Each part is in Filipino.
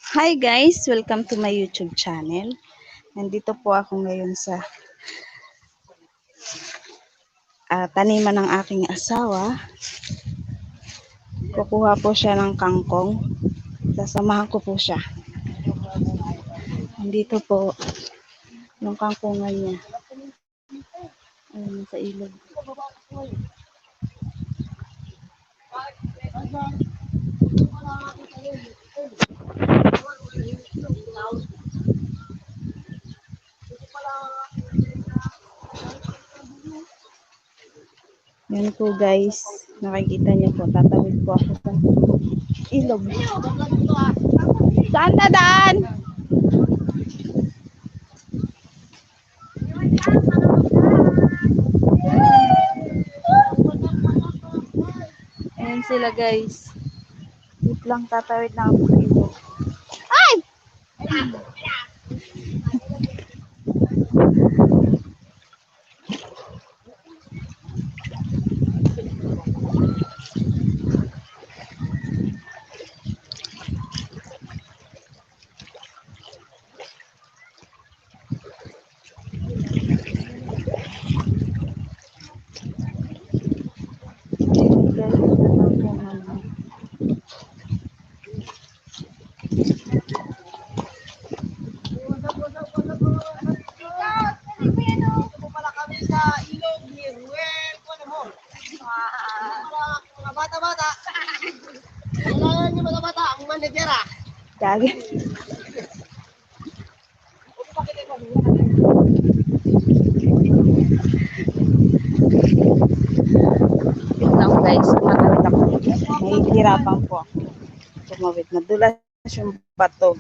Hi guys! Welcome to my YouTube channel. Nandito po ako ngayon sa taniman ng aking asawa. Kukuha po siya ng kangkong. Sasamahan ko po siya. Nandito po yung kangkongan niya. Ayun, sa ilog. Yan po guys. Nakikita niyo po. Tatawid po ako sa ilog. Saan dadaan? Ayan sila guys. Wait lang, tatawid na ako sa ilog. Ay! Mga bata-bata. Kailangan yung mga bata, ang manager ah. Kage. Wait lang guys, tumatawid ako. Nahihirapan po ako. Tumawid. Nadulas yung bato.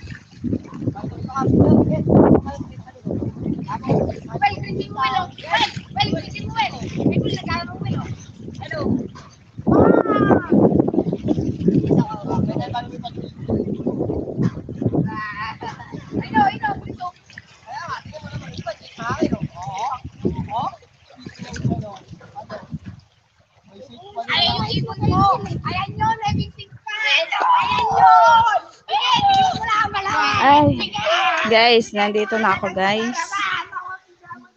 Ayan yung ibon mo. Ayan yun, may bintik pa. Ayan yun. Ay, guys, nandito na ako guys.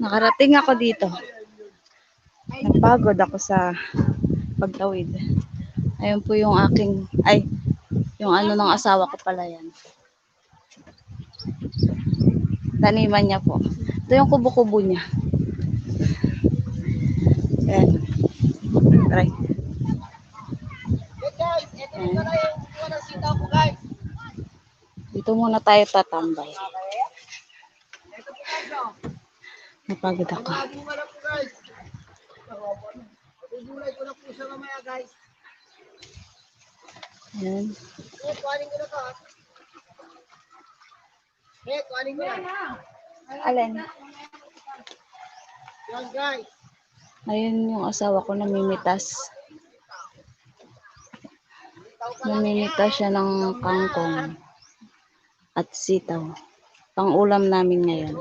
Nakarating ako dito. Napagod ako sa pagtawid. Ayun po yung aking, yung ano ng asawa ko pala yan. Taniman niya po. Ito yung kubo-kubo niya. Ayan. Try. Hey guys, ito na pala yung kuha ng sitaw ko guys. Dito muna tayo tatambay. Ito po guys oh. Napagod ako. Mga bunga na po guys. Gulay ko na po siya mamaya guys. Ayan. Kuhanin ko na to ah. Kuhanin ko na. Alin? Yan guys. Ayun yung asawa ko namimitas. Namimitas siya ng kangkong at sitaw. Pang-ulam namin ngayon.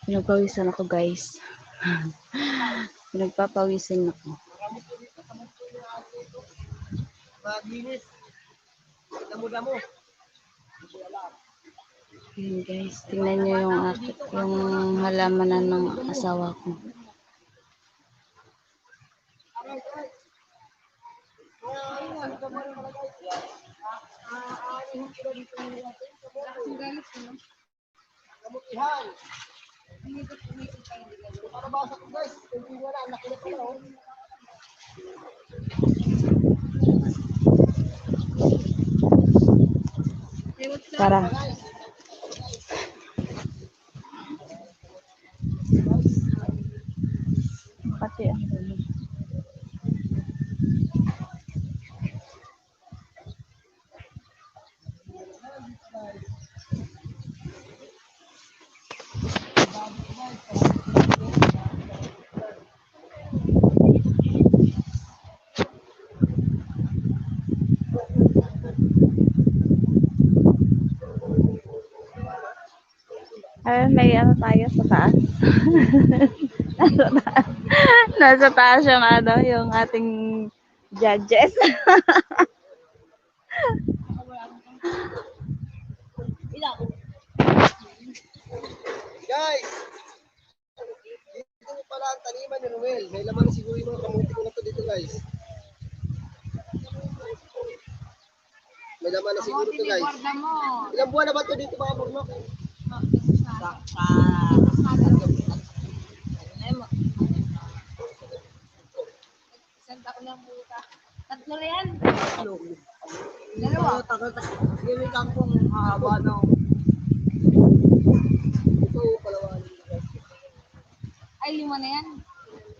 Pinagpawisan ako guys. Pinagpapawisan ako. Maglinis. Damo-damo. Ayan guys, tingnan nyo yung halamanan ng asawa ko. Kamutihan. Para basa ko guys. Hindi wala. Nakulit ko oh. Tara. Pati ang dulo. Ay, may ano tayo sa taas. Nasa taas yung ano, yung ating judges. Ilang? Guys! Dito pala ang taniman ni Ruel. May laman siguro yung mga kamuti ko na to dito guys. May laman na siguro to guys. Ilang buwan na ba to dito mga burnok? Tatlo na yan. Dalawa. Yung may kampong haba na. Ito palawan. Ay, 5 na yan.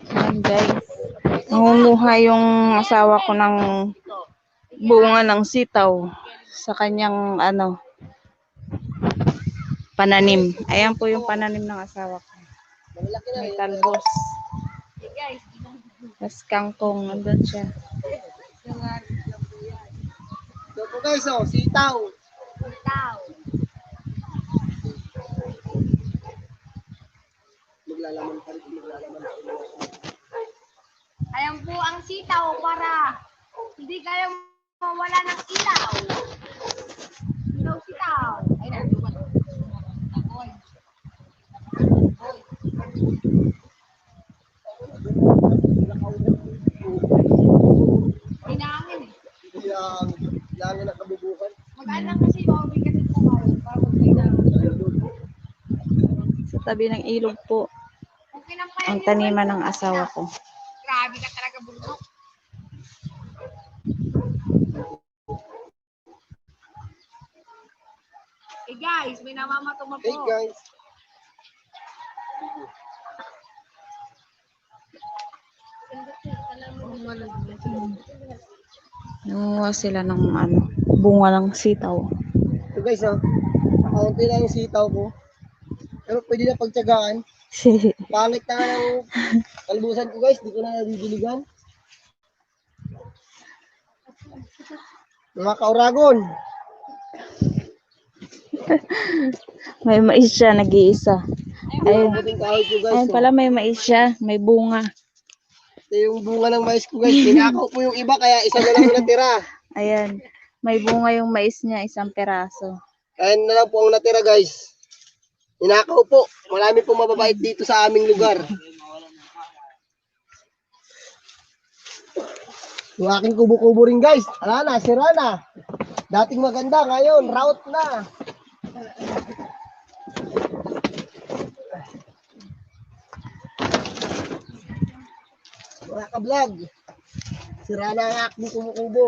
Ayan guys. Nangunguha yung asawa ko ng bunga ng sitaw sa kanyang ano pananim. Ayan po yung pananim ng asawa ko. Malaki na May yun. talbos. Hey guys, Tapos kangkong, nandun siya. Ito po guys, oh, sitaw. tao. Maglalaman pa rin, maglalaman. Ayan po ang sitaw para hindi kayo mawala ng ilaw. Ilaw sitaw. Ay, naluwan. Oy. Hinangin eh. Langin ang kabubukan. Magaan lang kasi mabigat ito kayo para magkailangan. Sa tabi ng ilog po Kung pinampayan ang niyo taniman naman, ng asawa ko. grabe ka talaga bundok. Eh guys, may namamatuma po. Hey guys. Nanguha sila ng ano, bunga ng sitaw. Ito guys, oh. Kaunti lang yung sitaw ko. Pero pwede na pagtyagaan. Pangit na nga ng kalbusan ko guys. Di ko na nadidiligan. Mga kauragon. May mais siya, nag-iisa. Ayun. Buting kahoy ko guys. Ayun pala may mais siya, may bunga. Ito yung bunga ng mais ko guys. Tinakaw po yung iba kaya isa na lang yung natira. Ayan, may bunga yung mais niya, 1 peraso. Ayan na lang po ang natira guys. Tinakaw po. Marami pong mababait dito sa aming lugar. Yung aking kubo-kubo rin guys. Ala na, sira na. Dating maganda, ngayon, route na. Mga ka-vlog, sira na ang aking kubo-kubo.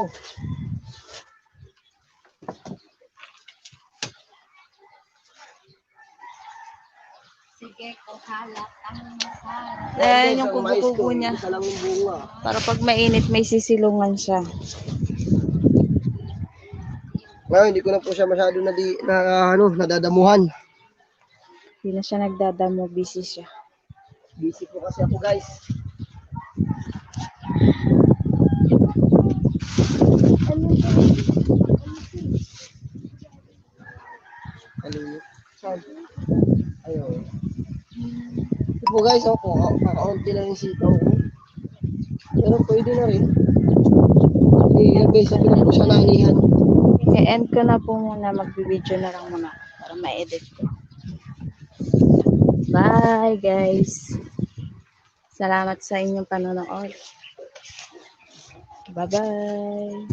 Sige, kuhalat ang masal. Ayan yung Ang mais ko, kubo-kubo niya. isa lang yung bunga. Para pag mainit, may sisilungan siya. Ngayon, hindi ko na po siya masyado nadadamuhan. Hindi na siya nagdadamo, busy siya. Busy po kasi ako guys. Kalinit. Saan? Ayun. Ito po guys, kakaunti lang yung sitaw ko. Pero pwede na rin. Ilang beses ko na po siya naanihan. I-end ko na po muna, magbibideo na lang muna para ma-edit ko. Bye guys! Salamat sa inyong panonood. Bye-bye!